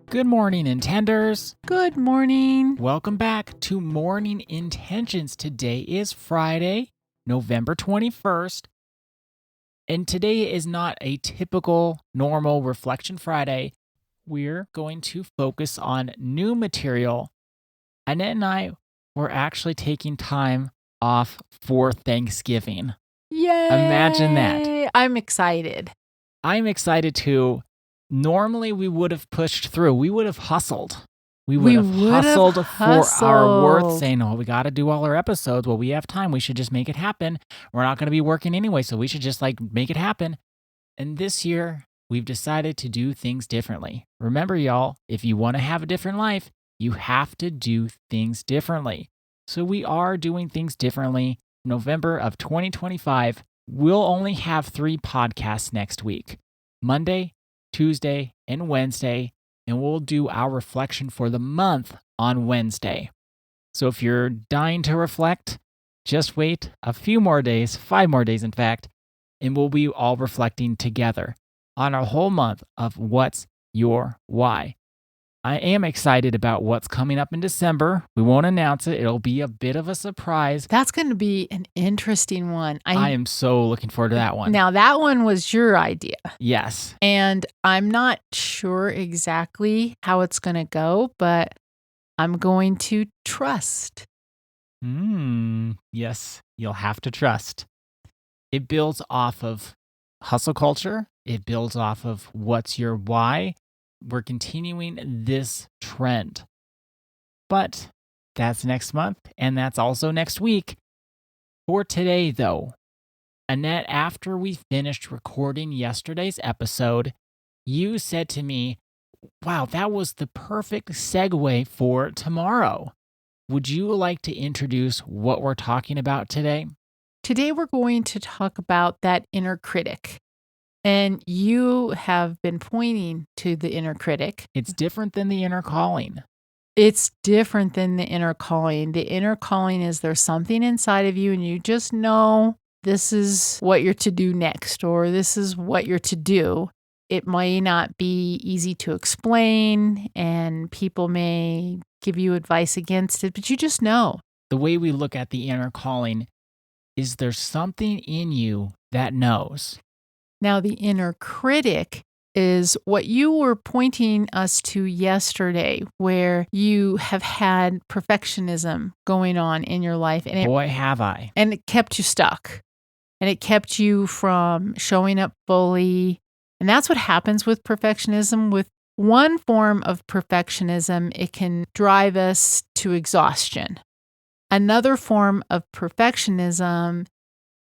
Good morning, Intenders. Good morning. Welcome back to Morning Intentions. Today is Friday, November 21st, and today is not a typical, normal Reflection Friday. We're going to focus on new material. Annette and I were actually taking time off for Thanksgiving. Yay! Imagine that. I'm excited. I'm excited too. Normally, we would have pushed through. We would have hustled. We would have hustled for our worth, saying, oh, we got to do all our episodes. Well, we have time. We should just make it happen. We're not going to be working anyway, so we should just make it happen. And this year, we've decided to do things differently. Remember, y'all, if you want to have a different life, you have to do things differently. So we are doing things differently. November of 2025, we'll only have 3 podcasts next week. Monday, Tuesday, and Wednesday, and we'll do our reflection for the month on Wednesday. So if you're dying to reflect, just wait a few more days, 5 more days in fact, and we'll be all reflecting together on our whole month of what's your why. I am excited about what's coming up in December. We won't announce it. It'll be a bit of a surprise. That's going to be an interesting one. I am so looking forward to that one. Now, that one was your idea. Yes. And I'm not sure exactly how it's going to go, but I'm going to trust. Yes, you'll have to trust. It builds off of hustle culture. It builds off of what's your why. We're continuing this trend. But that's next month, and that's also next week. For today, though, Annette, after we finished recording yesterday's episode, you said to me, wow, that was the perfect segue for tomorrow. Would you like to introduce what we're talking about today? Today, we're going to talk about that inner critic. And you have been pointing to the inner critic. It's different than the inner calling. It's different than the inner calling. The inner calling is there's something inside of you and you just know this is what you're to do next, or this is what you're to do. It may not be easy to explain and people may give you advice against it, but you just know. The way we look at the inner calling is there's something in you that knows. Now, the inner critic is what you were pointing us to yesterday, where you have had perfectionism going on in your life. And boy, have I. And it kept you stuck. And it kept you from showing up fully. And that's what happens with perfectionism. With one form of perfectionism, it can drive us to exhaustion. Another form of perfectionism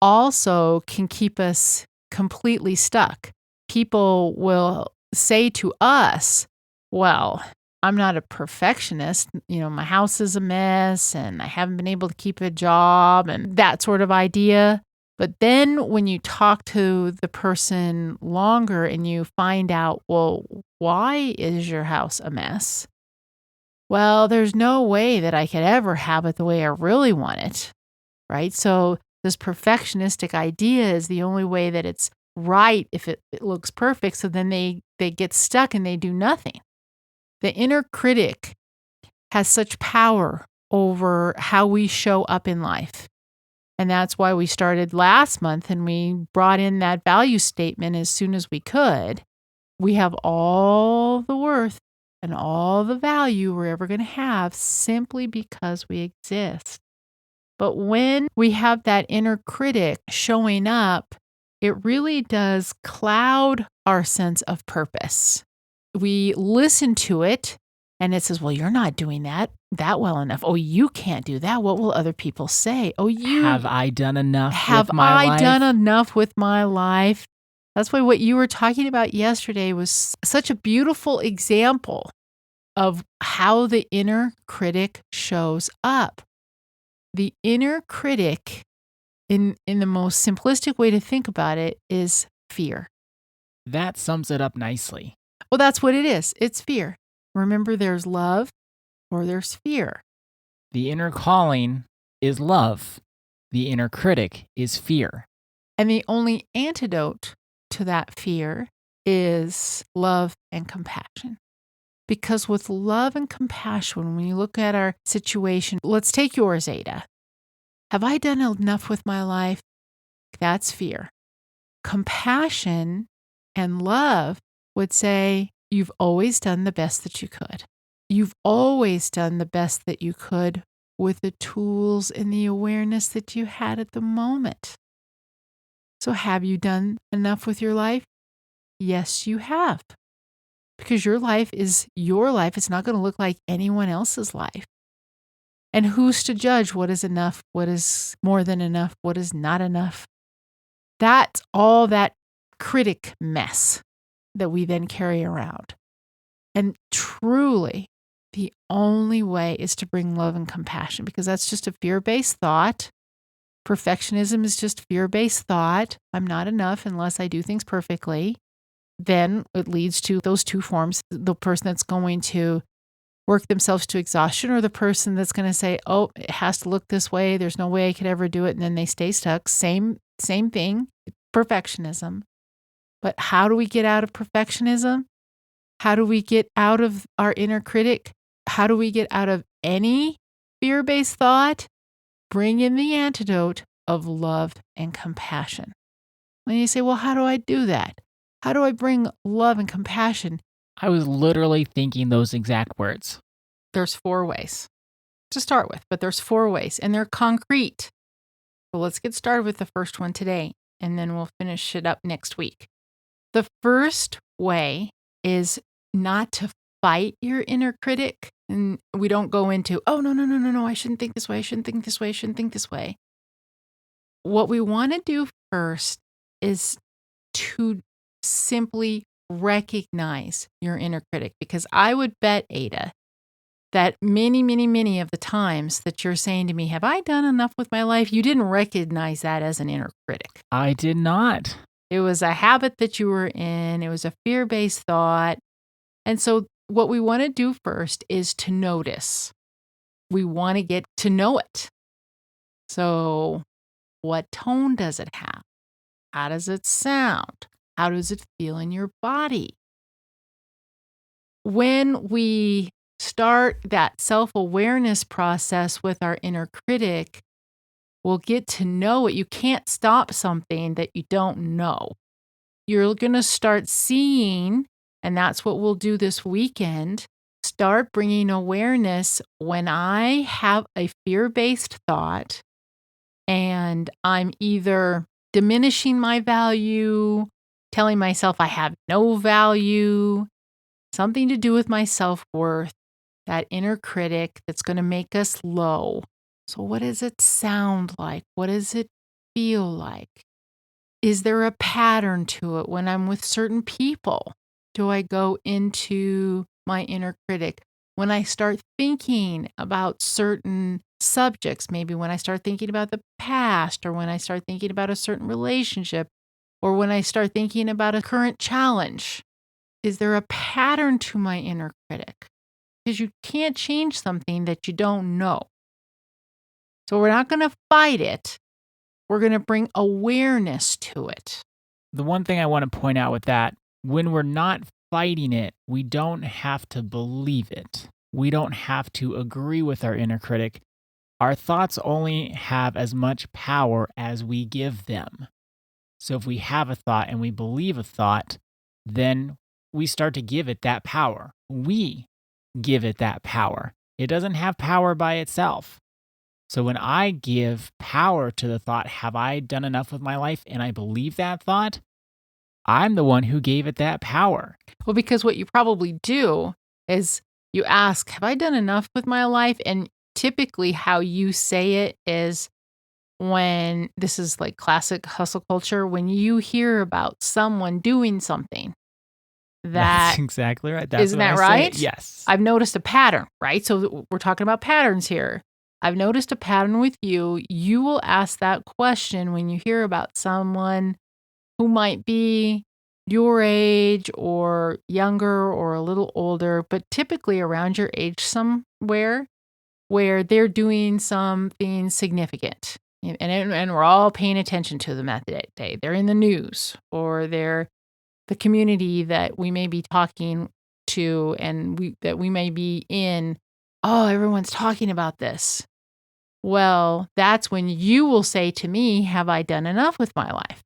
also can keep us completely stuck. People will say to us, well, I'm not a perfectionist. My house is a mess and I haven't been able to keep a job and that sort of idea. But then when you talk to the person longer and you find out, well, why is your house a mess? Well, there's no way that I could ever have it the way I really want it, right? So this perfectionistic idea is the only way that it's right if it looks perfect. So then they get stuck and they do nothing. The inner critic has such power over how we show up in life. And that's why we started last month and we brought in that value statement as soon as we could. We have all the worth and all the value we're ever going to have simply because we exist. But when we have that inner critic showing up, it really does cloud our sense of purpose. We listen to it and it says, well, you're not doing that well enough. Oh, you can't do that. What will other people say? Oh, have I done enough with my life? Have I done enough with my life? That's why what you were talking about yesterday was such a beautiful example of how the inner critic shows up. The inner critic, in the most simplistic way to think about it, is fear. That sums it up nicely. Well, that's what it is. It's fear. Remember, there's love or there's fear. The inner calling is love. The inner critic is fear. And the only antidote to that fear is love and compassion. Because with love and compassion, when you look at our situation, let's take yours, Ada. Have I done enough with my life? That's fear. Compassion and love would say, you've always done the best that you could. You've always done the best that you could with the tools and the awareness that you had at the moment. So have you done enough with your life? Yes, you have. Because your life is your life. It's not going to look like anyone else's life. And who's to judge what is enough, what is more than enough, what is not enough? That's all that critic mess that we then carry around. And truly, the only way is to bring love and compassion, because that's just a fear-based thought. Perfectionism is just fear-based thought. I'm not enough unless I do things perfectly. Then it leads to those two forms, the person that's going to work themselves to exhaustion, or the person that's going to say, oh, it has to look this way. There's no way I could ever do it. And then they stay stuck. Same thing, perfectionism. But how do we get out of perfectionism? How do we get out of our inner critic? How do we get out of any fear-based thought? Bring in the antidote of love and compassion. When you say, well, how do I do that? How do I bring love and compassion? I was literally thinking those exact words. There's 4 ways to start with, but there's 4 ways, and they're concrete. So let's get started with the first one today, and then we'll finish it up next week. The first way is not to fight your inner critic. And we don't go into, oh, no, I shouldn't think this way, I shouldn't think this way, I shouldn't think this way. What we want to do first is to simply recognize your inner critic, because I would bet, Ada, that many of the times that you're saying to me, have I done enough with my life? You didn't recognize that as an inner critic. I did not. It was a habit that you were in. It was a fear-based thought. And so what we want to do first is to notice. We want to get to know it. So what tone does it have? How does it sound? How does it feel in your body? When we start that self-awareness process with our inner critic, we'll get to know it. You can't stop something that you don't know. You're going to start seeing, and that's what we'll do this weekend, start bringing awareness when I have a fear-based thought and I'm either diminishing my value, telling myself I have no value, something to do with my self-worth, that inner critic that's going to make us low. So what does it sound like? What does it feel like? Is there a pattern to it when I'm with certain people? Do I go into my inner critic? When I start thinking about certain subjects, maybe when I start thinking about the past, or when I start thinking about a certain relationship, or when I start thinking about a current challenge, is there a pattern to my inner critic? Because you can't change something that you don't know. So we're not going to fight it. We're going to bring awareness to it. The one thing I want to point out with that, when we're not fighting it, we don't have to believe it. We don't have to agree with our inner critic. Our thoughts only have as much power as we give them. So if we have a thought and we believe a thought, then we start to give it that power. We give it that power. It doesn't have power by itself. So when I give power to the thought, have I done enough with my life, and I believe that thought, I'm the one who gave it that power. Well, because what you probably do is you ask, have I done enough with my life? And typically how you say it is, when this is like classic hustle culture, when you hear about someone doing something That's exactly right. Isn't that right? Yes. I've noticed a pattern, right? So we're talking about patterns here. I've noticed a pattern with you. You will ask that question when you hear about someone who might be your age or younger or a little older, but typically around your age somewhere, where they're doing something significant. And we're all paying attention to them that day. They're in the news, or they're the community that we may be talking to and we may be in, oh, everyone's talking about this. Well, that's when you will say to me, have I done enough with my life?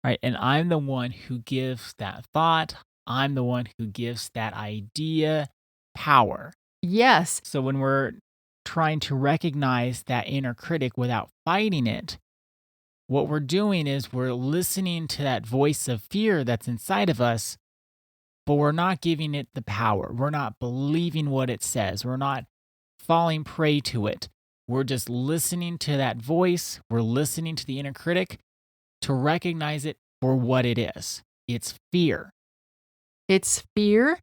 Right. And I'm the one who gives that thought. I'm the one who gives that idea power. Yes. So when we're trying to recognize that inner critic without fighting it, what we're doing is we're listening to that voice of fear that's inside of us, but we're not giving it the power. We're not believing what it says. We're not falling prey to it. We're just listening to that voice. We're listening to the inner critic to recognize it for what it is. It's fear. It's fear.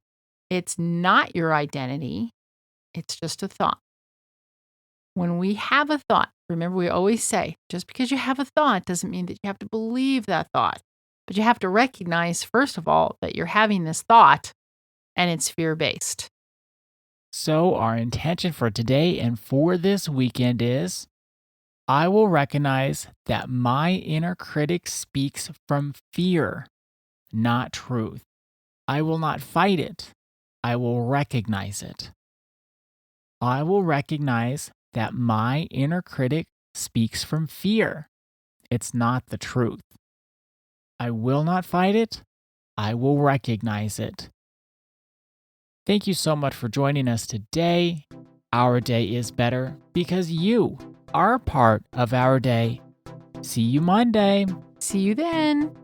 It's not your identity. It's just a thought. When we have a thought, remember we always say, just because you have a thought doesn't mean that you have to believe that thought. But you have to recognize, first of all, that you're having this thought and it's fear-based. So our intention for today and for this weekend is, I will recognize that my inner critic speaks from fear, not truth. I will not fight it. I will recognize it. I will recognize that my inner critic speaks from fear. It's not the truth. I will not fight it. I will recognize it. Thank you so much for joining us today. Our day is better because you are part of our day. See you Monday. See you then.